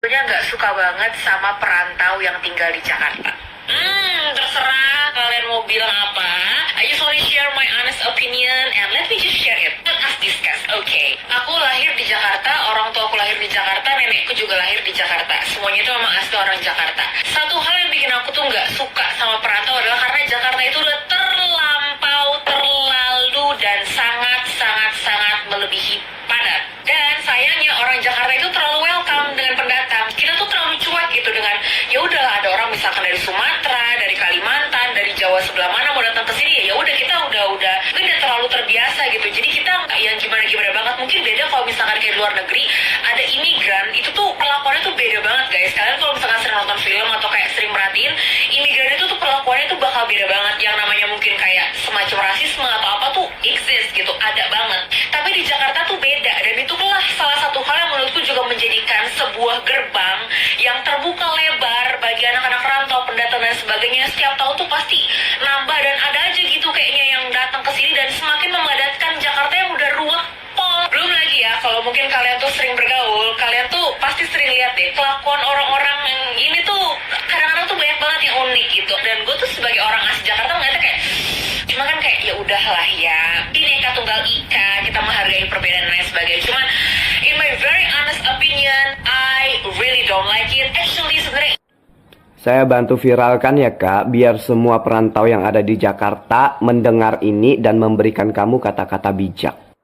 Nggak suka banget sama perantau yang tinggal di Jakarta. Terserah kalian mau bilang apa. I just want to share my honest opinion and let me just share it. Let us discuss. Okay. Aku lahir di Jakarta, orang tua aku lahir di Jakarta, nenekku juga lahir di Jakarta. Semuanya itu memang asli orang Jakarta. Satu hal yang bikin aku tuh nggak suka sama perantau adalah karena Jakarta itu udah terlalu dan sangat melebihi padat. Dan sayangnya orang Jakarta itu terlalu welcome dengan pendatang. Kita tuh terlalu cuek gitu dengan ya udahlah, ada orang misalkan dari Sumatera, dari Kalimantan, dari Jawa sebelah mana mau datang ke sini, ya udah kita udah terlalu terbiasa gitu. Jadi kita nggak yang gimana banget. Mungkin beda kalau misalkan kayak luar negeri ada imigran, itu tuh perlakuannya tuh beda banget guys. Kalian kalau misalkan sering nonton film atau kayak sering merhatiin, imigran itu tuh perlakuannya tuh bakal beda banget. Yang namanya mungkin kayak semacam rasisme atau apa tuh exist gitu, ada banget. Tapi di Jakarta tuh beda, dan itulah salah satu hal yang menurutku juga menjadikan sebuah gerbang yang terbuka lebar bagi anak-anak rantau, pendatang dan sebagainya. Setiap tahun tuh pasti nambah dan ada aja gitu kayaknya yang datang ke sini, dan semakin memadatkan Jakarta yang udah ruwet pol. Belum lagi ya, kalau mungkin kalian tuh sering bergaul, kalian tuh pasti sering lihat deh kelakuan orang-orang yang ini tuh kadang-kadang tuh banyak banget yang unik gitu. Dan gue tuh sebagai orang asli Jakarta ngeliatnya kayak cuma kan kayak ya udahlah ya, Bhinneka Tunggal Ika, kita menghargai perbedaan dan lain sebagainya. Cuman in my very honest opinion, I really don't like it. Actually sebenarnya Saya bantu viralkan ya kak, biar semua perantau yang ada di Jakarta mendengar ini dan memberikan kamu kata-kata bijak.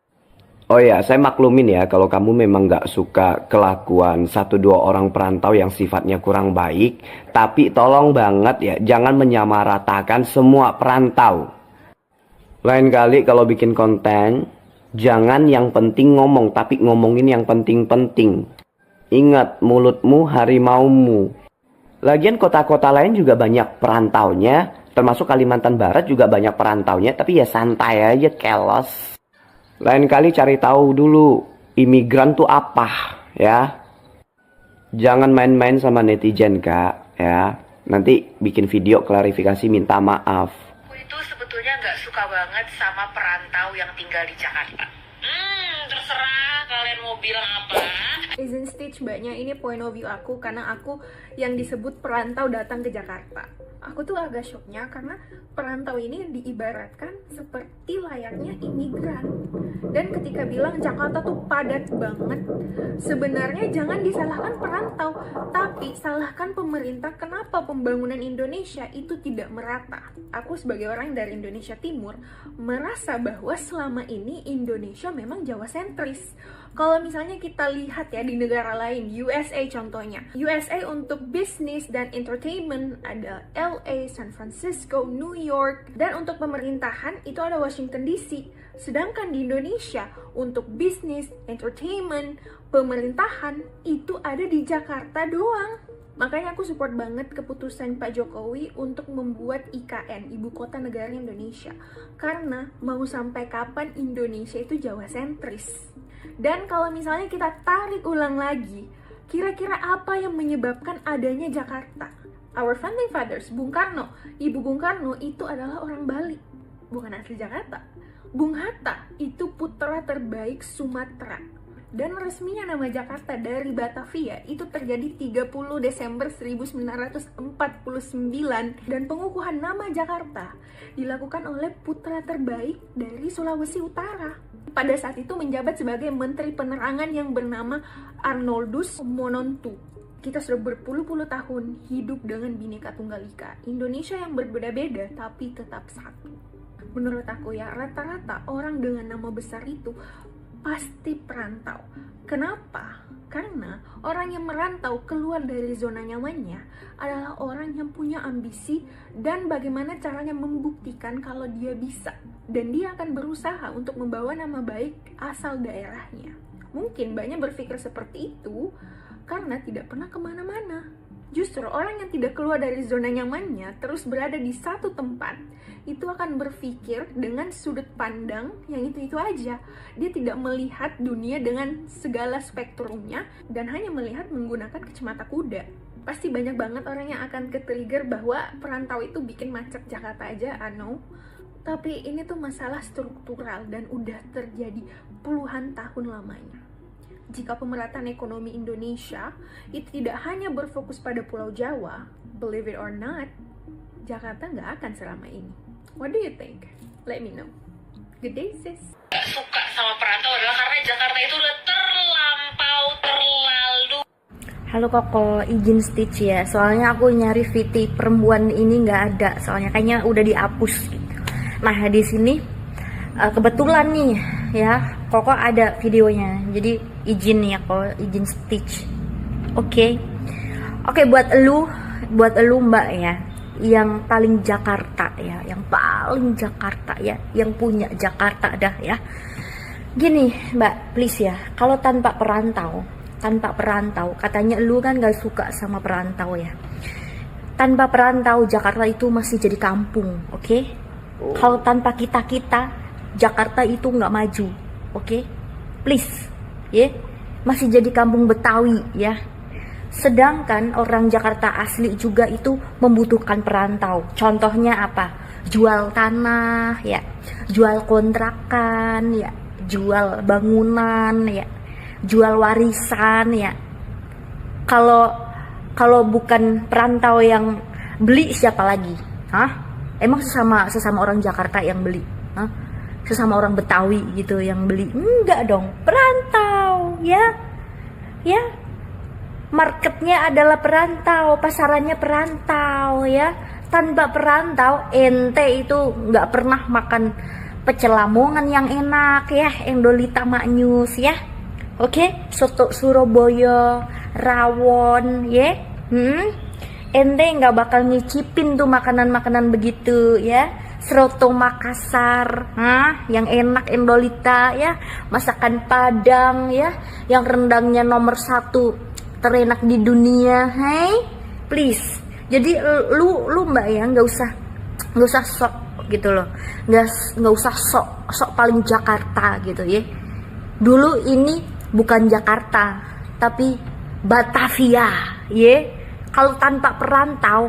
Oh ya, saya maklumin ya kalau kamu memang gak suka kelakuan satu dua orang perantau yang sifatnya kurang baik. Tapi tolong banget ya, jangan menyamaratakan semua perantau. Lain kali kalau bikin konten, jangan yang penting ngomong, tapi ngomongin yang penting-penting. Ingat, mulutmu harimaumu. Lagian kota-kota lain juga banyak perantaunya, termasuk Kalimantan Barat juga banyak perantaunya, tapi ya santai aja, kelos. Lain kali cari tahu dulu imigran tuh apa ya. Jangan main-main sama netizen kak ya. Nanti bikin video klarifikasi minta maaf. aku itu sebetulnya nggak suka banget sama perantau yang tinggal di Jakarta. Terserah kalian mau bilang apa. Isn't Stitch mbaknya, ini point of view aku karena aku yang disebut perantau datang ke Jakarta. Aku tuh agak shocknya karena perantau ini diibaratkan seperti layaknya imigran. Dan ketika bilang Jakarta tuh padat banget, sebenarnya jangan disalahkan perantau, tapi salahkan pemerintah kenapa pembangunan Indonesia itu tidak merata. Aku sebagai orang dari Indonesia Timur merasa bahwa selama ini Indonesia memang Jawa sentris. Kalau misalnya kita lihat ya di negara lain, USA contohnya. USA untuk bisnis dan entertainment ada LA, San Francisco, New York. Dan untuk pemerintahan itu ada Washington DC. Sedangkan di Indonesia untuk bisnis, entertainment, pemerintahan itu ada di Jakarta doang. Makanya aku support banget keputusan Pak Jokowi untuk membuat IKN, Ibu Kota Negara Indonesia. Karena mau sampai kapan Indonesia itu Jawa sentris. Dan kalau misalnya kita tarik ulang lagi, kira-kira apa yang menyebabkan adanya Jakarta? Our founding fathers, Bung Karno, Ibu Bung Karno itu adalah orang Bali, bukan asli Jakarta. Bung Hatta itu putra terbaik Sumatera. Dan resminya nama Jakarta dari Batavia itu terjadi 30 Desember 1949, dan pengukuhan nama Jakarta dilakukan oleh putra terbaik dari Sulawesi Utara. Pada saat itu menjabat sebagai Menteri Penerangan yang bernama Arnoldus Monontu. Kita sudah berpuluh-puluh tahun hidup dengan Bhinneka Tunggal Ika. Indonesia yang berbeda-beda tapi tetap satu. Menurut aku ya, rata-rata orang dengan nama besar itu pasti perantau. Kenapa? Karena orang yang merantau keluar dari zona nyamannya adalah orang yang punya ambisi dan bagaimana caranya membuktikan kalau dia bisa. Dan dia akan berusaha untuk membawa nama baik asal daerahnya. Mungkin banyak berpikir seperti itu karena tidak pernah kemana-mana. Justru orang yang tidak keluar dari zona nyamannya terus berada di satu tempat, itu akan berpikir dengan sudut pandang yang itu-itu aja. Dia tidak melihat dunia dengan segala spektrumnya dan hanya melihat menggunakan kacamata kuda. Pasti banyak banget orang yang akan ke-trigger bahwa perantau itu bikin macet Jakarta aja, I know. Tapi ini tuh masalah struktural dan udah terjadi puluhan tahun lamanya. jika pemerataan ekonomi Indonesia itu tidak hanya berfokus pada Pulau Jawa, believe it or not, Jakarta nggak akan selama ini. What do you think? Let me know. Good day, sis. Gak suka sama perantau adalah karena Jakarta itu udah terlalu. Halo Koko, izin stitch ya. Soalnya aku nyari VT perempuan ini nggak ada. Soalnya kayaknya udah dihapus gitu. Nah di sini kebetulan nih ya, Koko ada videonya. Jadi izin ya Koko, izin stitch. Oke, buat elu Mbak ya, yang paling Jakarta ya, yang paling Jakarta ya, yang punya Jakarta dah ya. Gini Mbak, please ya, kalau tanpa perantau, katanya lu kan gak suka sama perantau ya. Tanpa perantau Jakarta itu masih jadi kampung, oke? Kalau tanpa kita Jakarta itu nggak maju, oke? Please, ya, masih jadi kampung Betawi ya. Sedangkan orang Jakarta asli juga itu membutuhkan perantau. Contohnya apa? Jual tanah ya, jual kontrakan ya, jual bangunan ya, jual warisan ya. Kalau bukan perantau yang beli, siapa lagi? Hah? Emang sesama orang Jakarta yang beli? Hah? Sesama orang Betawi gitu yang beli? Enggak dong, perantau ya. Ya. Marketnya adalah perantau, pasarannya perantau ya. Tanpa perantau, ente itu nggak pernah makan pecel Lamongan yang enak ya, Endolita Maknyus ya. Oke, soto Surabaya, rawon ya. Ente nggak bakal nyicipin tuh makanan-makanan begitu ya. Soto Makassar, yang enak Endolita ya. Masakan Padang ya, yang rendangnya nomor 1 terenak di dunia. Hey, please. Jadi lu Mbak ya, nggak usah sok gitu loh, nggak usah sok paling Jakarta gitu ya. Dulu ini bukan Jakarta tapi Batavia ya. Kalau tanpa perantau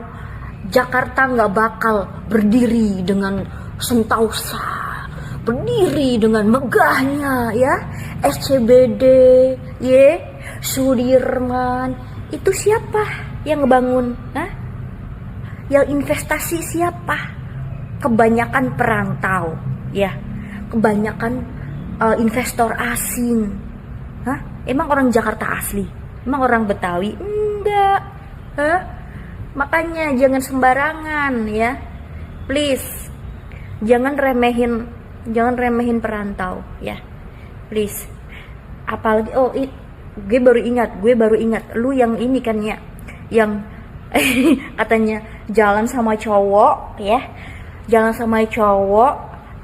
Jakarta nggak bakal berdiri dengan Sentausa, berdiri dengan megahnya ya, SCBD ya, Sudirman. Itu siapa yang ngebangun? Yang investasi siapa? Kebanyakan perantau ya, kebanyakan investor asing. Emang orang Jakarta asli? Emang orang Betawi? Enggak. Makanya jangan sembarangan ya, please. Jangan remehin perantau ya, please. Apalagi gue baru ingat lu yang ini kan ya, yang katanya jalan sama cowok ya,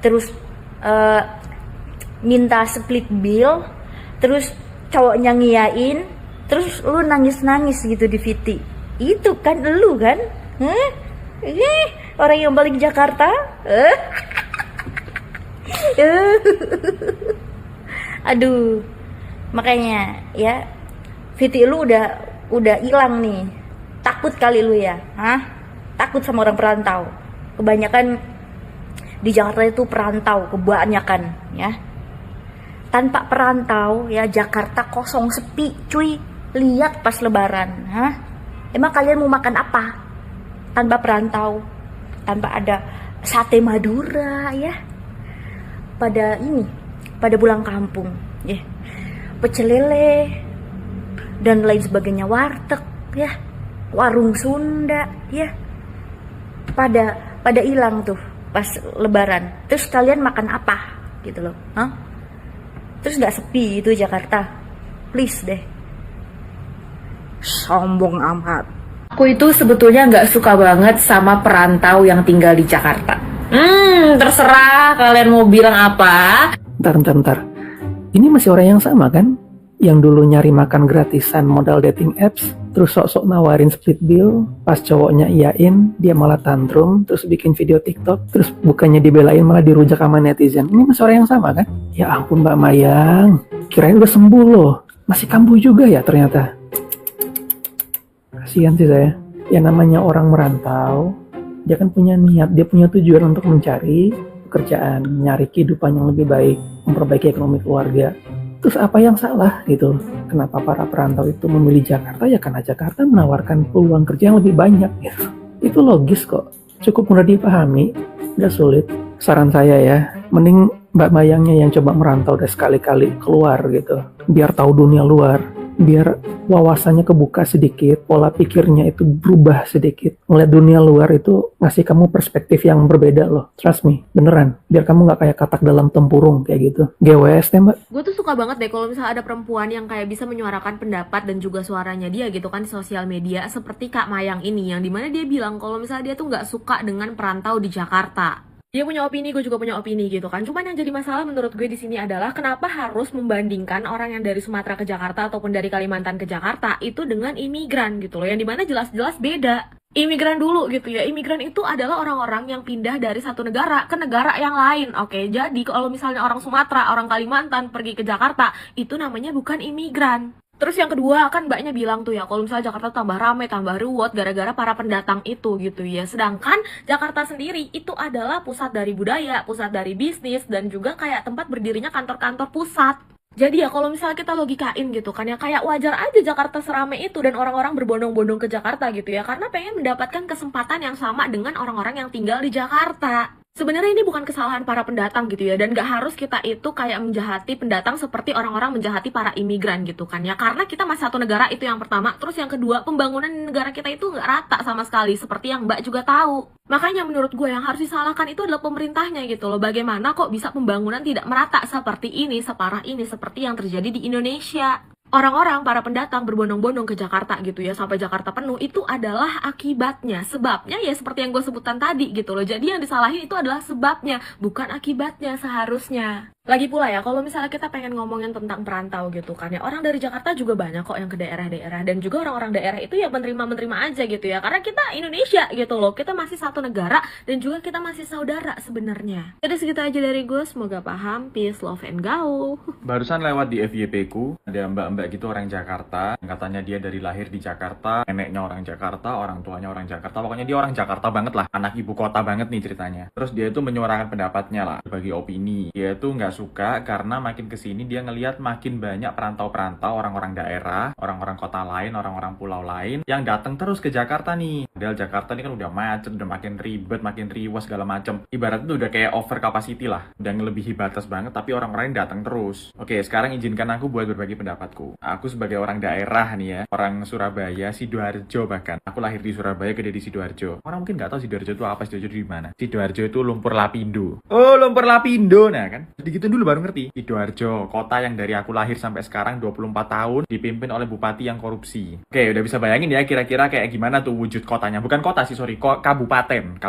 terus minta split bill, terus cowoknya ngiyain, terus lu nangis gitu di VT. Itu kan lu kan? Orang yang balik Jakarta? Aduh, makanya ya, VT lu udah hilang nih. Takut kali lu ya, takut sama orang perantau. Kebanyakan di Jakarta itu perantau, kebanyakan ya. Tanpa perantau ya Jakarta kosong, sepi cuy. Lihat pas lebaran, emang kalian mau makan apa? Tanpa perantau, tanpa ada sate Madura ya. Pada pulang kampung ya. Pecel lele dan lain sebagainya, warteg ya, warung Sunda ya. Pada hilang tuh pas lebaran. Terus kalian makan apa gitu loh? Terus nggak sepi itu Jakarta? Please deh. Sombong amat. Aku itu sebetulnya nggak suka banget sama perantau yang tinggal di Jakarta. Terserah kalian mau bilang apa. Bentar. Ini masih orang yang sama kan? Yang dulu nyari makan gratisan modal dating apps, terus sok-sok nawarin split bill, pas cowoknya iyain, dia malah tantrum, terus bikin video TikTok, terus bukannya dibelain malah dirujak sama netizen. Ini masih orang yang sama kan? Ya ampun Mbak Mayang, kirain udah sembuh loh, masih kambuh juga ya ternyata. Kasihan sih saya. Ya namanya orang merantau, dia kan punya niat, dia punya tujuan untuk mencari pekerjaan, nyari kehidupan yang lebih baik, memperbaiki ekonomi keluarga. Terus apa yang salah gitu? Kenapa para perantau itu memilih Jakarta? Ya karena Jakarta menawarkan peluang kerja yang lebih banyak gitu. Itu logis kok, cukup mudah dipahami, gak sulit. Saran saya ya, mending Mbak Mayangnya yang coba merantau udah sekali-kali keluar gitu, biar tahu dunia luar, biar wawasannya kebuka sedikit, pola pikirnya itu berubah sedikit. Ngeliat dunia luar itu ngasih kamu perspektif yang berbeda loh, trust me, beneran. Biar kamu gak kayak katak dalam tempurung kayak gitu. GWS deh Mbak. Gue tuh suka banget deh kalau misalnya ada perempuan yang kayak bisa menyuarakan pendapat dan juga suaranya dia gitu kan di sosial media, seperti Kak Mayang ini, yang dimana dia bilang kalau misalnya dia tuh nggak suka dengan perantau di Jakarta. Dia punya opini, gue juga punya opini gitu kan. Cuman yang jadi masalah menurut gue di sini adalah kenapa harus membandingkan orang yang dari Sumatera ke Jakarta ataupun dari Kalimantan ke Jakarta itu dengan imigran gitu loh, yang dimana jelas-jelas beda. Imigran dulu gitu ya. Imigran itu adalah orang-orang yang pindah dari satu negara ke negara yang lain. Oke, jadi kalau misalnya orang Sumatera, orang Kalimantan pergi ke Jakarta, itu namanya bukan imigran. Terus yang kedua, kan mbaknya bilang tuh ya, kalau misalnya Jakarta tambah rame, tambah ruwet gara-gara para pendatang itu gitu ya. Sedangkan Jakarta sendiri itu adalah pusat dari budaya, pusat dari bisnis, dan juga kayak tempat berdirinya kantor-kantor pusat. Jadi ya kalau misalnya kita logikain gitu kan ya, kayak wajar aja Jakarta serame itu dan orang-orang berbondong-bondong ke Jakarta gitu ya, karena pengen mendapatkan kesempatan yang sama dengan orang-orang yang tinggal di Jakarta. Sebenarnya ini bukan kesalahan para pendatang gitu ya, dan gak harus kita itu kayak menjahati pendatang seperti orang-orang menjahati para imigran gitu kan ya, karena kita masih satu negara, itu yang pertama. Terus yang kedua, pembangunan negara kita itu gak rata sama sekali, seperti yang Mbak juga tahu. Makanya menurut gue yang harus disalahkan itu adalah pemerintahnya gitu loh. Bagaimana kok bisa pembangunan tidak merata seperti ini, separah ini, seperti yang terjadi di Indonesia. Orang-orang, para pendatang berbondong-bondong ke Jakarta gitu ya, sampai Jakarta penuh, itu adalah akibatnya. Sebabnya ya seperti yang gue sebutkan tadi gitu loh. Jadi yang disalahin itu adalah sebabnya, bukan akibatnya seharusnya. Lagi pula ya, kalau misalnya kita pengen ngomongin tentang perantau gitu kan ya, orang dari Jakarta juga banyak kok yang ke daerah-daerah, dan juga orang-orang daerah itu ya menerima aja gitu ya, karena kita Indonesia gitu loh, kita masih satu negara dan juga kita masih saudara sebenarnya. Jadi segitu aja dari gue, semoga paham, peace, love, and go. Barusan lewat di FYP ku, ada mbak-mbak gitu orang Jakarta, yang katanya dia dari lahir di Jakarta, neneknya orang Jakarta, orang tuanya orang Jakarta, pokoknya dia orang Jakarta banget lah, anak ibu kota banget nih ceritanya. Terus dia itu menyuarakan pendapatnya lah, berbagi opini. Dia itu nggak suka karena makin kesini dia ngelihat makin banyak perantau-perantau, orang-orang daerah, orang-orang kota lain, orang-orang pulau lain yang datang terus ke Jakarta nih. Padahal Jakarta ini kan udah macet, udah makin ribet, makin riwes segala macem. Ibaratnya tuh udah kayak over capacity lah, udah ngelebihi batas banget, tapi orang-orang datang terus. Oke, sekarang izinkan aku buat berbagi pendapatku. Aku sebagai orang daerah nih ya, orang Surabaya, Sidoarjo bahkan. Aku lahir di Surabaya, gede di Sidoarjo. Orang mungkin nggak tahu Sidoarjo itu apa, Sidoarjo di mana. Sidoarjo itu lumpur lapindo. Oh, lumpur lapindo, nah kan. Sedikit dulu baru ngerti. Sidoarjo, kota yang dari aku lahir sampai sekarang 24 tahun dipimpin oleh bupati yang korupsi. Oke, udah bisa bayangin ya kira-kira kayak gimana tuh wujud kotanya. Bukan kota sih, sorry, Kabupaten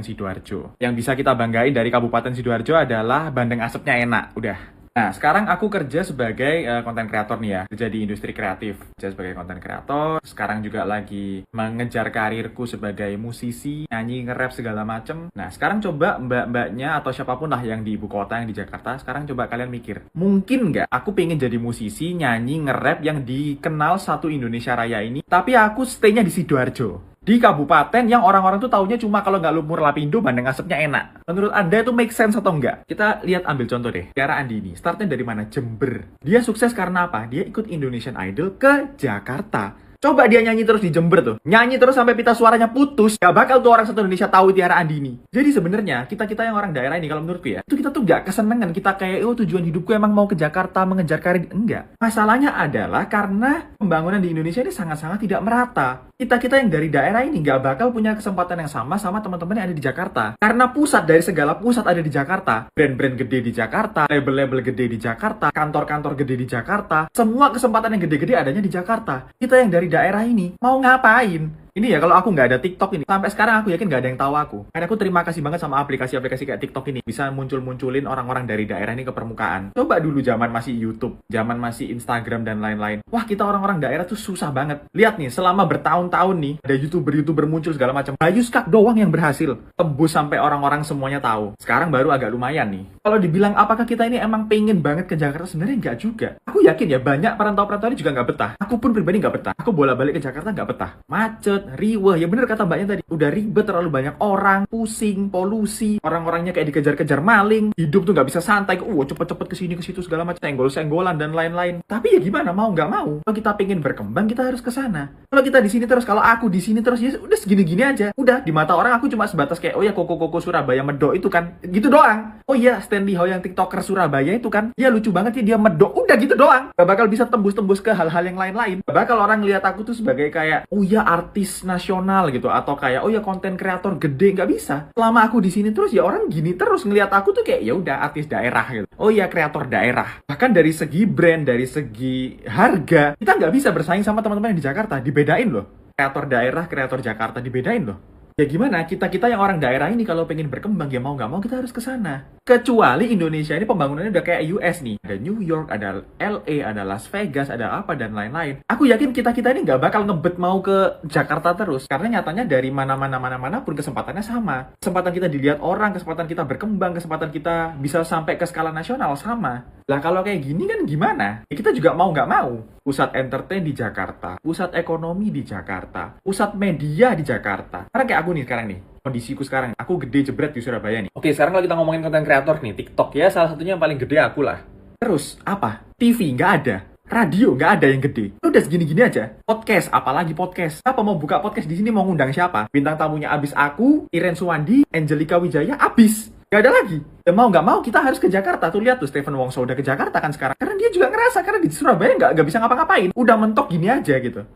Sidoarjo. Yang bisa kita banggain dari Kabupaten Sidoarjo adalah bandeng asapnya enak, udah. Nah, sekarang aku kerja sebagai konten kreator nih ya, kerja di industri kreatif, kerja sebagai konten kreator. Sekarang juga lagi mengejar karirku sebagai musisi, nyanyi, nge-rap segala macem. Nah, sekarang coba mbak-mbaknya atau siapapun lah yang di ibu kota, yang di Jakarta, sekarang coba kalian mikir, mungkin nggak aku pengen jadi musisi, nyanyi, nge-rap yang dikenal satu Indonesia Raya ini, tapi aku stay-nya di Sidoarjo, di kabupaten yang orang-orang tuh taunya cuma kalau nggak lumpur lapindo, bandeng asapnya enak. Menurut Anda itu make sense atau enggak? Kita lihat, ambil contoh deh. Tiara Andini, startnya dari mana? Jember. Dia sukses karena apa? Dia ikut Indonesian Idol ke Jakarta. Coba dia nyanyi terus di Jember tuh. Nyanyi terus sampai pita suaranya putus. Gak bakal tuh orang satu Indonesia tahu Tiara Andini. Jadi sebenarnya kita-kita yang orang daerah ini, kalau menurutku ya, itu kita tuh gak kesenengan. Kita kayak, oh tujuan hidupku emang mau ke Jakarta, mengejar karir. Enggak. Masalahnya adalah karena pembangunan di Indonesia ini sangat-sangat tidak merata. Kita-kita yang dari daerah ini gak bakal punya kesempatan yang sama teman-teman yang ada di Jakarta. Karena pusat dari segala pusat ada di Jakarta. Brand-brand gede di Jakarta, label-label gede di Jakarta, kantor-kantor gede di Jakarta. Semua kesempatan yang gede-gede adanya di Jakarta. Kita yang dari daerah ini mau ngapain? Ini ya kalau aku nggak ada TikTok ini, sampai sekarang aku yakin nggak ada yang tahu aku. Karena aku terima kasih banget sama aplikasi-aplikasi kayak TikTok ini, bisa muncul-munculin orang-orang dari daerah ini ke permukaan. Coba dulu zaman masih YouTube, zaman masih Instagram dan lain-lain. Wah, kita orang-orang daerah tuh susah banget. Lihat nih, selama bertahun-tahun nih, ada YouTuber muncul segala macam. Bayu Skak doang yang berhasil tembus sampai orang-orang semuanya tahu. Sekarang baru agak lumayan nih. Kalau dibilang apakah kita ini emang pengen banget ke Jakarta, sebenarnya nggak juga. Aku yakin ya banyak perantau-perantau ini juga nggak betah. Aku pun pribadi nggak betah. Aku bolak-balik ke Jakarta nggak betah. Macet, macet, riweh. Ya bener kata mbaknya tadi, udah ribet, terlalu banyak orang, pusing, polusi, orang-orangnya kayak dikejar-kejar maling, hidup tuh nggak bisa santai, cepet-cepet kesini ke situ segala macam, senggol-senggolan dan lain-lain. Tapi ya gimana, mau nggak mau, kalau kita pengen berkembang kita harus ke sana. Kalau kita di sini terus, kalau aku di sini terus, ya udah segini-gini aja. Udah di mata orang aku cuma sebatas kayak, oh ya koko-koko Surabaya medok itu kan, gitu doang. Oh iya Stanley Ho yang TikToker Surabaya itu kan, ya lucu banget ya dia medok, udah gitu doang. Gak bakal bisa tembus-tembus ke hal-hal yang lain-lain. Gak bakal orang lihat aku tuh sebagai kayak, oh ya artis nasional gitu, atau kayak oh ya konten kreator gede. Nggak bisa. Selama aku di sini terus ya orang gini terus ngelihat aku tuh kayak ya udah artis daerah gitu. Oh ya kreator daerah. Bahkan dari segi brand, dari segi harga, kita nggak bisa bersaing sama teman-teman yang di Jakarta. Dibedain loh. Kreator daerah, kreator Jakarta dibedain loh. Ya gimana, kita yang orang daerah ini kalau pengen berkembang, ya mau nggak mau kita harus ke sana. Kecuali Indonesia ini pembangunannya udah kayak US nih. Ada New York, ada LA, ada Las Vegas, ada apa dan lain-lain. Aku yakin kita ini nggak bakal ngebet mau ke Jakarta terus. Karena nyatanya dari mana-mana pun kesempatannya sama. Kesempatan kita dilihat orang, kesempatan kita berkembang, kesempatan kita bisa sampai ke skala nasional sama. Lah kalau kayak gini kan gimana? Ya, kita juga mau nggak mau. Pusat entertain di Jakarta, pusat ekonomi di Jakarta, pusat media di Jakarta. Karena kayak aku nih sekarang nih, kondisiku sekarang, aku gede jebret di Surabaya nih. Oke, sekarang kalau kita ngomongin konten kreator nih, TikTok ya salah satunya yang paling gede aku lah. Terus apa? TV nggak ada. Radio nggak ada yang gede. Udah segini-gini aja. Podcast, apalagi podcast. Apa mau buka podcast di sini mau ngundang siapa? Bintang tamunya abis aku, Iren Suwandi, Angelika Wijaya, abis. Gak ada lagi. Ya mau nggak mau kita harus ke Jakarta. Tuh lihat tuh Stephen Wongso udah ke Jakarta kan sekarang. Karena dia juga ngerasa karena di Surabaya nggak bisa ngapa-ngapain. Udah mentok gini aja gitu.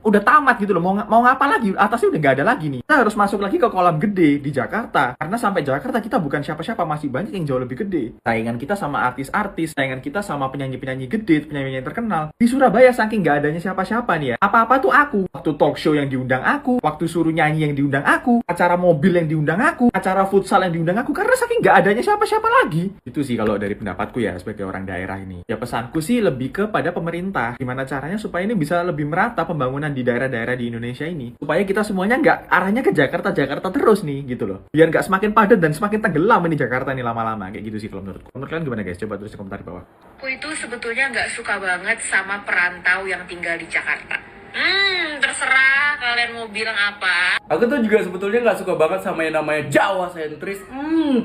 Udah tamat gitu loh. Mau ngapa lagi? Atasnya udah nggak ada lagi nih. Kita harus masuk lagi ke kolam gede di Jakarta. Karena sampai Jakarta kita bukan siapa-siapa, masih banyak yang jauh lebih gede. Saingan kita sama artis-artis, saingan kita sama penyanyi-penyanyi gede, penyanyi-penyanyi terkenal. Di Surabaya saking nggak adanya siapa-siapa nih ya. Apa-apa tuh aku. Waktu talk show yang diundang aku, waktu suruh nyanyi yang diundang aku, acara mobil yang diundang aku, acara futsal yang diundang aku. Karena saking nggak adanya siapa-siapa lagi. Itu sih kalau dari pendapatku ya sebagai orang daerah ini. Ya pesanku sih lebih kepada pemerintah. Gimana caranya supaya ini bisa lebih merata pembangunan di daerah-daerah di Indonesia ini. Supaya kita semuanya nggak arahnya ke Jakarta terus nih gitu loh. Biar nggak semakin padat dan semakin tenggelam ini Jakarta nih lama-lama. Kayak gitu sih kalau menurutku. Menurut kalian gimana guys? Coba tulis di komentar di bawah. Aku itu sebetulnya nggak suka banget sama perantau yang tinggal di Jakarta. Terserah kalian mau bilang apa. Aku tuh juga sebetulnya nggak suka banget sama yang namanya Jawa sentris.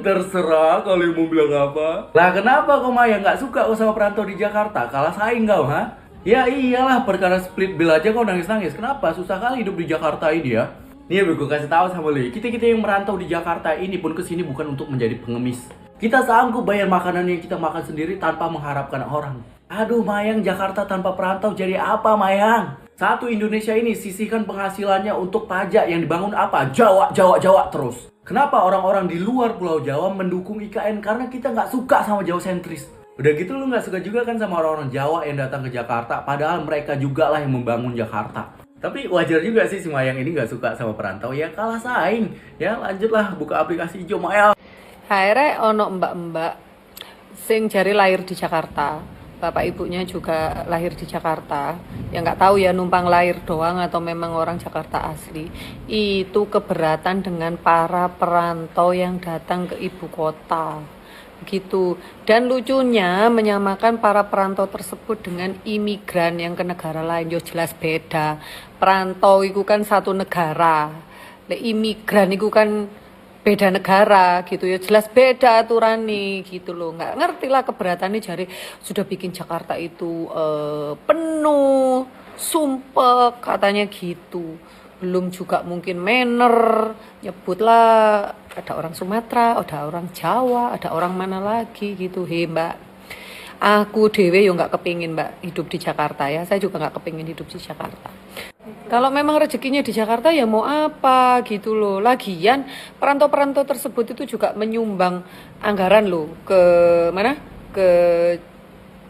Terserah kalian mau bilang apa. Lah kenapa kau Maya nggak suka sama perantau di Jakarta? Kalah saing kau, ha? Ya iyalah, perkara split bill aja kau nangis-nangis. Kenapa? Susah kali hidup di Jakarta ini ya. Nih gue kasih tahu sama lu, kita yang merantau di Jakarta ini pun kesini bukan untuk menjadi pengemis. Kita sanggup bayar makanan yang kita makan sendiri tanpa mengharapkan orang. Aduh Mayang, Jakarta tanpa perantau jadi apa Mayang? Satu Indonesia ini sisihkan penghasilannya untuk pajak yang dibangun apa? Jawa terus. Kenapa orang-orang di luar Pulau Jawa mendukung IKN? Karena kita nggak suka sama Jawa sentris. Udah gitu lu nggak suka juga kan sama orang-orang Jawa yang datang ke Jakarta, padahal mereka juga lah yang membangun Jakarta. Tapi wajar juga sih si Mayang ini nggak suka sama perantau, ya kalah saing. Ya lanjutlah buka aplikasi hijau Mayang. Akhirnya ono mbak-mbak sing jari lahir di Jakarta, bapak ibunya juga lahir di Jakarta, ya nggak tahu ya numpang lahir doang atau memang orang Jakarta asli, itu keberatan dengan para perantau yang datang ke ibu kota gitu. Dan lucunya menyamakan para perantau tersebut dengan imigran yang ke negara lain. Yo jelas beda. Perantau itu kan satu negara, imigran itu kan beda negara gitu ya, jelas beda aturan nih gitu loh. Nggak ngerti lah keberatannya, jari sudah bikin Jakarta itu penuh, sumpek katanya gitu. Belum juga mungkin manner, nyebutlah ada orang Sumatera, ada orang Jawa, ada orang mana lagi gitu. Mbak, aku dewe yo nggak kepingin mbak hidup di Jakarta ya, saya juga nggak kepingin hidup di Jakarta. Kalau memang rezekinya di Jakarta ya mau apa gitu loh. Lagian perantau-perantau tersebut itu juga menyumbang anggaran loh ke mana? Ke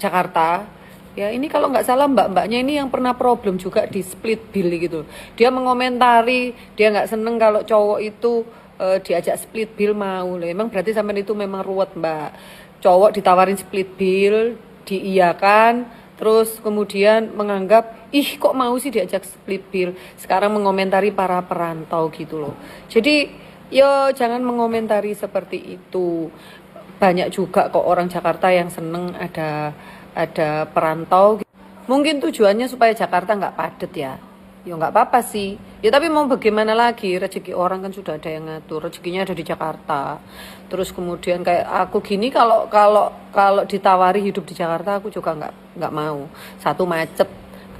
Jakarta. Ya ini kalau nggak salah mbak-mbaknya ini yang pernah problem juga di split bill gitu. Dia mengomentari, dia nggak seneng kalau cowok itu diajak split bill mau. Emang berarti sampai itu memang ruwet mbak. Cowok ditawarin split bill, diiyakan, terus kemudian menganggap, ih kok mau sih diajak split bill. Sekarang mengomentari para perantau gitu loh. Jadi yo jangan mengomentari seperti itu. Banyak juga kok orang Jakarta yang seneng ada perantau. Mungkin tujuannya supaya Jakarta nggak padat ya. Ya nggak apa-apa sih. Ya tapi mau bagaimana lagi, rezeki orang kan sudah ada yang ngatur. Rezekinya ada di Jakarta. Terus kemudian kayak aku gini, kalau kalau kalau ditawari hidup di Jakarta, aku juga nggak mau. Satu macet,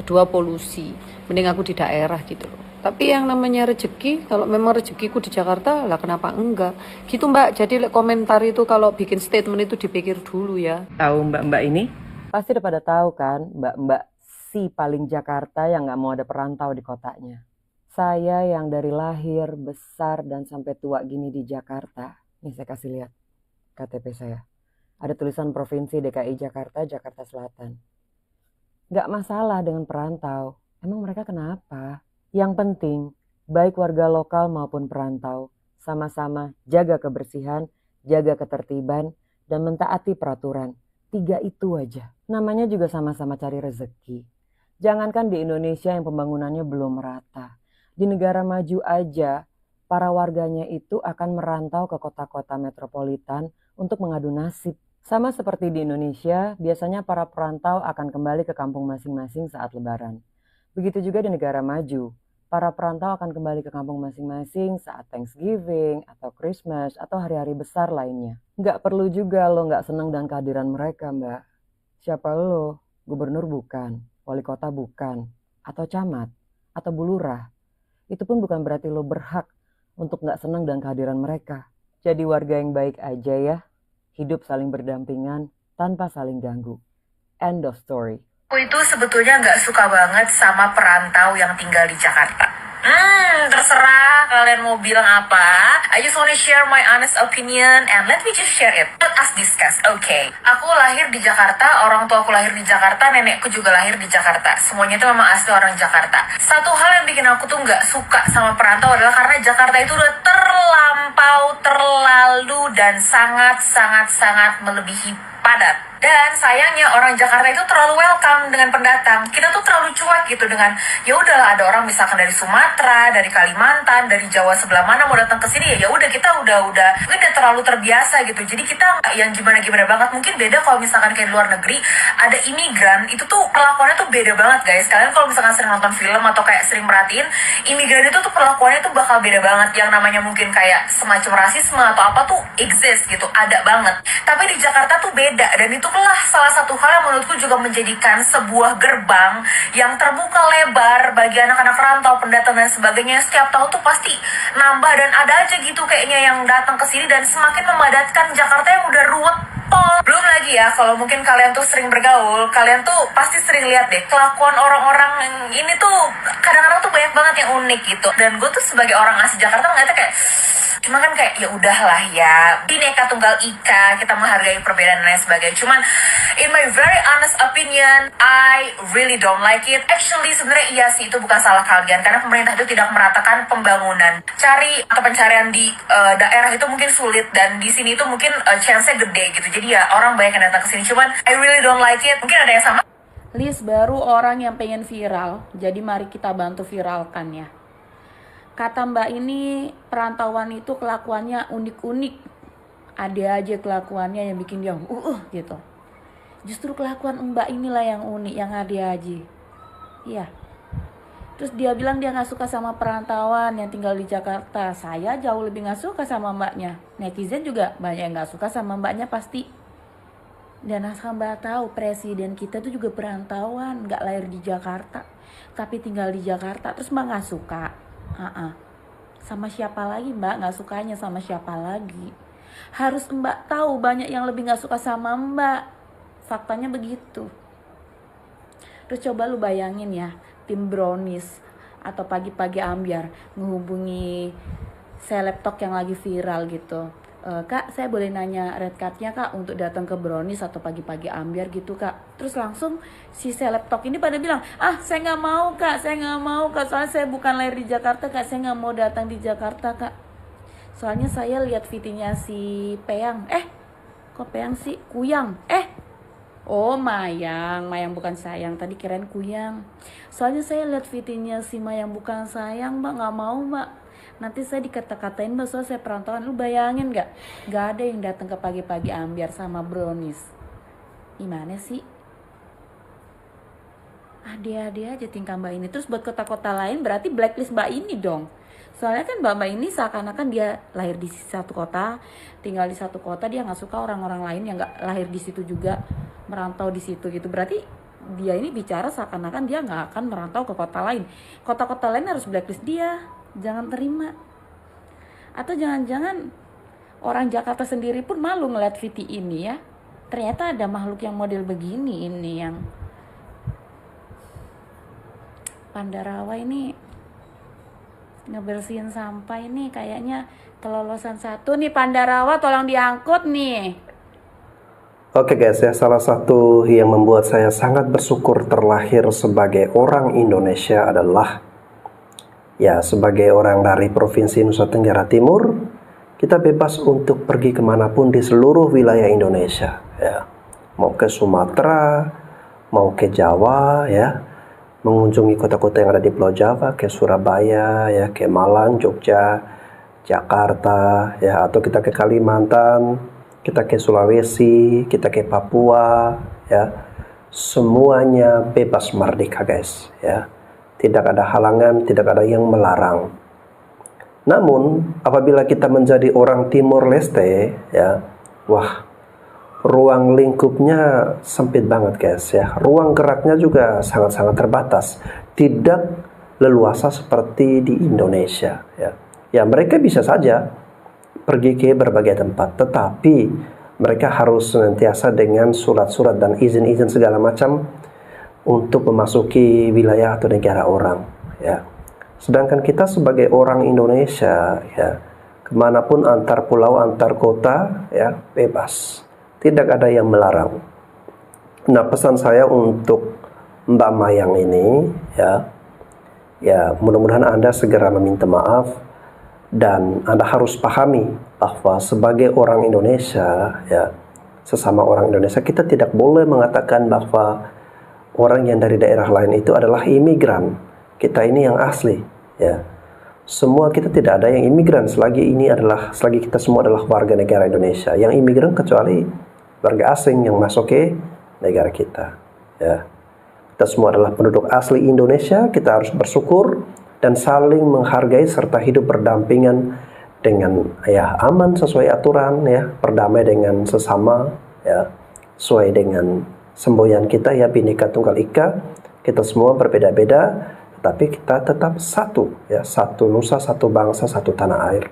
kedua polusi. Mending aku di daerah gitu loh. Tapi yang namanya rezeki, kalau memang rezekiku di Jakarta, lah kenapa enggak? Gitu Mbak. Jadi komentar itu kalau bikin statement itu dipikir dulu ya. Tahu mbak-mbak ini? Pasti udah pada tahu kan, mbak-mbak si paling Jakarta yang nggak mau ada perantau di kotanya. Saya yang dari lahir, besar, dan sampai tua gini di Jakarta. Nih saya kasih lihat KTP saya. Ada tulisan Provinsi DKI Jakarta, Jakarta Selatan. Nggak masalah dengan perantau. Emang mereka kenapa? Yang penting, baik warga lokal maupun perantau, sama-sama jaga kebersihan, jaga ketertiban, dan mentaati peraturan. 3 itu aja. Namanya juga sama-sama cari rezeki. Jangankan di Indonesia yang pembangunannya belum merata. Di negara maju aja, para warganya itu akan merantau ke kota-kota metropolitan untuk mengadu nasib. Sama seperti di Indonesia, biasanya para perantau akan kembali ke kampung masing-masing saat Lebaran. Begitu juga di negara maju. Para perantau akan kembali ke kampung masing-masing saat Thanksgiving atau Christmas atau hari-hari besar lainnya. Nggak perlu juga lo nggak senang dengan kehadiran mereka, Mbak. Siapa lo? Gubernur bukan, wali kota bukan, atau camat, atau bulurah. Itu pun bukan berarti lo berhak untuk nggak senang dengan kehadiran mereka. Jadi warga yang baik aja ya. Hidup saling berdampingan tanpa saling ganggu. End of story. Aku itu sebetulnya nggak suka banget sama perantau yang tinggal di Jakarta. Terserah kalian mau bilang apa. I just wanna share my honest opinion and let me just share it. Let us discuss, okay? Aku lahir di Jakarta, orang tua aku lahir di Jakarta, nenekku juga lahir di Jakarta. Semuanya itu memang asli orang Jakarta. Satu hal yang bikin aku tuh nggak suka sama perantau adalah karena Jakarta itu udah terlalu dan sangat melebihi padat. Dan sayangnya orang Jakarta itu terlalu welcome dengan pendatang. Kita tuh terlalu cuek gitu dengan ya udahlah, ada orang misalkan dari Sumatera, dari Kalimantan, dari Jawa sebelah mana mau datang ke sini ya udah kita udah mungkin udah terlalu terbiasa gitu. Jadi kita yang gimana banget. Mungkin beda kalau misalkan kayak di luar negeri ada imigran, itu tuh perlakuannya tuh beda banget guys. Kalian kalau misalkan sering nonton film atau kayak sering merhatiin, imigran itu tuh perlakuannya tuh bakal beda banget. Yang namanya mungkin kayak semacam rasisme atau apa tuh exist gitu, ada banget. Tapi di Jakarta tuh beda, dan itu salah satu hal yang menurutku juga menjadikan sebuah gerbang yang terbuka lebar bagi anak-anak rantau, pendatang dan sebagainya. Setiap tahun tuh pasti nambah dan ada aja gitu kayaknya yang datang ke sini dan semakin memadatkan Jakarta yang udah ruwet pol. Belum lagi ya, kalau mungkin kalian tuh sering bergaul, kalian tuh pasti sering lihat deh kelakuan orang-orang yang ini tuh kadang-kadang tuh banyak banget yang unik gitu. Dan gue tuh sebagai orang asli Jakarta ngeliatnya kayak cuma kan kayak ya udahlah ya, Bhinneka Tunggal Ika, kita menghargai perbedaan dan lain sebagainya. Cuman in my very honest opinion, I really don't like it. Actually sebenarnya iya sih, itu bukan salah kalian karena pemerintah itu tidak meratakan pembangunan. Cari atau pencarian di daerah itu mungkin sulit, dan di sini itu mungkin chance-nya gede gitu. Jadi ya orang banyak yang datang ke sini. Cuman I really don't like it. Mungkin ada yang sama. List baru orang yang pengen viral, jadi mari kita bantu viralkan ya. Kata Mbak ini, perantauan itu kelakuannya unik-unik. Ada aja kelakuannya yang bikin dia gitu. Justru kelakuan Mbak inilah yang unik, yang ada aja. Iya. Terus dia bilang dia gak suka sama perantauan yang tinggal di Jakarta. Saya jauh lebih gak suka sama mbaknya. Netizen juga banyak yang gak suka sama mbaknya pasti. Dan asal Mbak tahu, presiden kita tuh juga perantauan, gak lahir di Jakarta, tapi tinggal di Jakarta. Terus Mbak gak suka? Sama siapa lagi Mbak gak sukanya, sama siapa lagi? Harus Mbak tahu banyak yang lebih gak suka sama Mbak. Faktanya begitu. Terus coba lu bayangin ya, tim Brownies atau pagi-pagi ambiar menghubungi selebtok yang lagi viral gitu. Kak, saya boleh nanya red cardnya Kak untuk datang ke Brownies atau pagi-pagi ambiar gitu Kak. Terus langsung si selebtok ini pada bilang, saya nggak mau Kak, soalnya saya bukan lahir di Jakarta Kak, saya nggak mau datang di Jakarta Kak. Soalnya saya lihat VT-nya si Peyang, kok Peyang sih? Kuyang, oh Mayang bukan Sayang, tadi kirain Kuyang. Soalnya saya lihat VT-nya si Mayang bukan Sayang Mbak, nggak mau Mbak. Nanti saya dikata-katain Mbak soal saya perantauan. Lu bayangin gak? Gak ada yang datang ke pagi-pagi ambiar sama Brownies. Gimana sih? Ade-ade aja tingkah Mbak ini. Terus buat kota-kota lain berarti blacklist Mbak ini dong. Soalnya kan Mbak ini seakan-akan dia lahir di satu kota, tinggal di satu kota, dia nggak suka orang-orang lain yang nggak lahir di situ juga merantau di situ gitu. Berarti dia ini bicara seakan-akan dia nggak akan merantau ke kota lain. Kota-kota lain harus blacklist dia, jangan terima. Atau jangan-jangan orang Jakarta sendiri pun malu ngeliat Viti ini ya. Ternyata ada makhluk yang model begini ini yang Pandarawa ini ngebersihin sampah ini kayaknya kelolosan satu nih. Pandarawa tolong diangkut nih. Oke guys ya, salah satu yang membuat saya sangat bersyukur terlahir sebagai orang Indonesia adalah ya sebagai orang dari Provinsi Nusa Tenggara Timur, kita bebas untuk pergi kemanapun di seluruh wilayah Indonesia ya. Mau ke Sumatera, mau ke Jawa ya, mengunjungi kota-kota yang ada di Pulau Jawa, ke Surabaya ya, ke Malang, Jogja, Jakarta ya, atau kita ke Kalimantan, kita ke Sulawesi, kita ke Papua ya. Semuanya bebas merdeka guys ya. Tidak ada halangan, tidak ada yang melarang. Namun apabila kita menjadi orang Timor Leste ya, wah, ruang lingkupnya sempit banget guys ya. Ruang geraknya juga sangat-sangat terbatas. Tidak leluasa seperti di Indonesia ya. Ya mereka bisa saja pergi ke berbagai tempat, tetapi mereka harus senantiasa dengan surat-surat dan izin-izin segala macam untuk memasuki wilayah atau negara orang ya. Sedangkan kita sebagai orang Indonesia ya, kemanapun antar pulau, antar kota ya, bebas. Tidak ada yang melarang. Nah, pesan saya untuk Mbak Mayang ini ya mudah-mudahan Anda segera meminta maaf, dan Anda harus pahami bahwa sebagai orang Indonesia ya, sesama orang Indonesia, kita tidak boleh mengatakan bahwa orang yang dari daerah lain itu adalah imigran. Kita ini yang asli ya. Semua kita tidak ada yang imigran selagi kita semua adalah warga negara Indonesia. Yang imigran kecuali warga asing yang masuk ke negara kita ya. Kita semua adalah penduduk asli Indonesia. Kita harus bersyukur dan saling menghargai serta hidup berdampingan dengan ya aman sesuai aturan ya, berdamai dengan sesama ya, sesuai dengan semboyan kita ya, Bhinneka Tunggal Ika. Kita semua berbeda-beda, tapi kita tetap satu ya, satu nusa, satu bangsa, satu tanah air.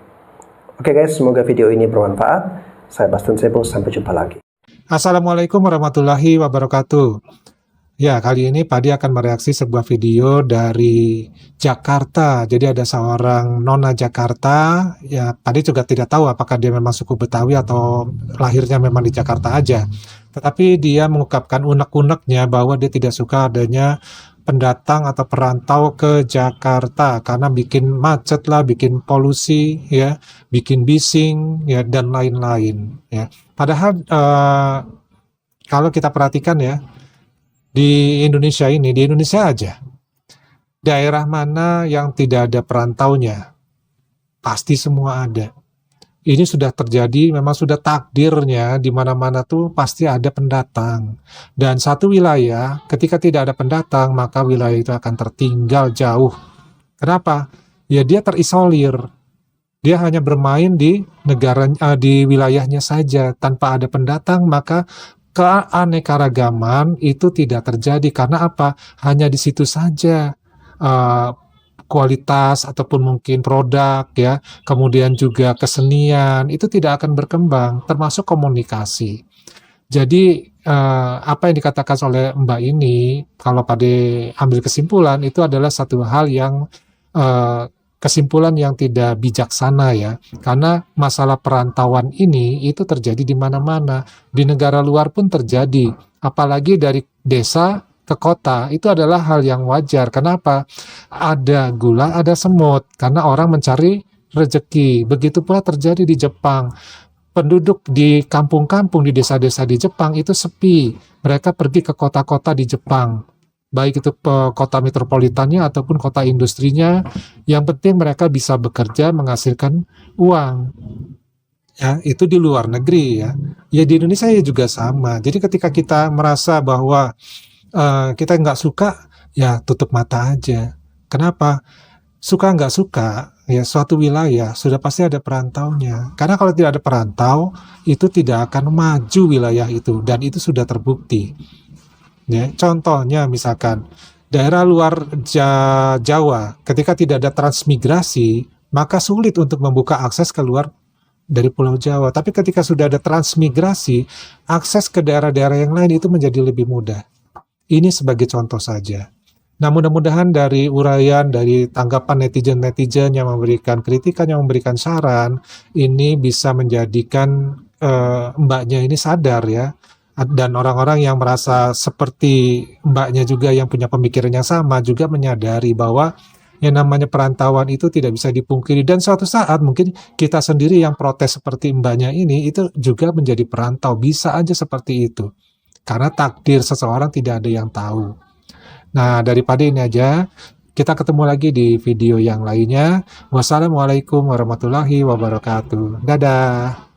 Oke guys, semoga video ini bermanfaat. Saya Bastian Sebo, sampai jumpa lagi. Assalamualaikum warahmatullahi wabarakatuh. Ya, kali ini Padi akan mereaksi sebuah video dari Jakarta. Jadi ada seorang nona Jakarta, ya Padi juga tidak tahu apakah dia memang suku Betawi atau lahirnya memang di Jakarta aja. Tetapi dia mengungkapkan unek-uneknya bahwa dia tidak suka adanya pendatang atau perantau ke Jakarta karena bikin macet lah, bikin polusi ya, bikin bising ya, dan lain-lain ya. Padahal kalau kita perhatikan ya, di Indonesia ini, di Indonesia aja, daerah mana yang tidak ada perantaunya? Pasti semua ada. Ini sudah terjadi, memang sudah takdirnya, di mana-mana tuh pasti ada pendatang. Dan satu wilayah, ketika tidak ada pendatang, maka wilayah itu akan tertinggal jauh. Kenapa? Ya dia terisolir. Dia hanya bermain di di wilayahnya saja. Tanpa ada pendatang, maka keanekaragaman itu tidak terjadi. Karena apa? Hanya di situ saja kualitas ataupun mungkin produk ya, kemudian juga kesenian itu tidak akan berkembang, termasuk komunikasi. Jadi apa yang dikatakan oleh Mbak ini, kalau pada ambil kesimpulan, itu adalah satu hal yang kesimpulan yang tidak bijaksana ya, karena masalah perantauan ini itu terjadi di mana-mana, di negara luar pun terjadi, apalagi dari desa ke kota itu adalah hal yang wajar. Kenapa? Ada gula, ada semut, karena orang mencari rezeki. Begitu pula terjadi di Jepang. Penduduk di kampung-kampung, di desa-desa di Jepang itu sepi. Mereka pergi ke kota-kota di Jepang, baik itu kota metropolitannya ataupun kota industrinya. Yang penting mereka bisa bekerja, menghasilkan uang. Ya, itu di luar negeri ya. Ya di Indonesia ya juga sama. Jadi ketika kita merasa bahwa kita nggak suka ya tutup mata aja. Kenapa? Suka nggak suka, ya suatu wilayah sudah pasti ada perantaunya. Karena kalau tidak ada perantau, itu tidak akan maju wilayah itu, dan itu sudah terbukti. Ya, contohnya misalkan daerah luar Jawa, ketika tidak ada transmigrasi, maka sulit untuk membuka akses keluar dari Pulau Jawa. Tapi ketika sudah ada transmigrasi, akses ke daerah-daerah yang lain itu menjadi lebih mudah. Ini sebagai contoh saja. Nah, mudah-mudahan dari uraian, dari tanggapan netizen-netizen yang memberikan kritikan, yang memberikan saran, ini bisa menjadikan mbaknya ini sadar ya. Dan orang-orang yang merasa seperti mbaknya juga yang punya pemikiran yang sama juga menyadari bahwa yang namanya perantauan itu tidak bisa dipungkiri. Dan suatu saat mungkin kita sendiri yang protes seperti mbaknya ini itu juga menjadi perantau. Bisa aja seperti itu. Karena takdir seseorang tidak ada yang tahu. Nah, daripada ini aja, kita ketemu lagi di video yang lainnya. Wassalamualaikum warahmatullahi wabarakatuh. Dadah.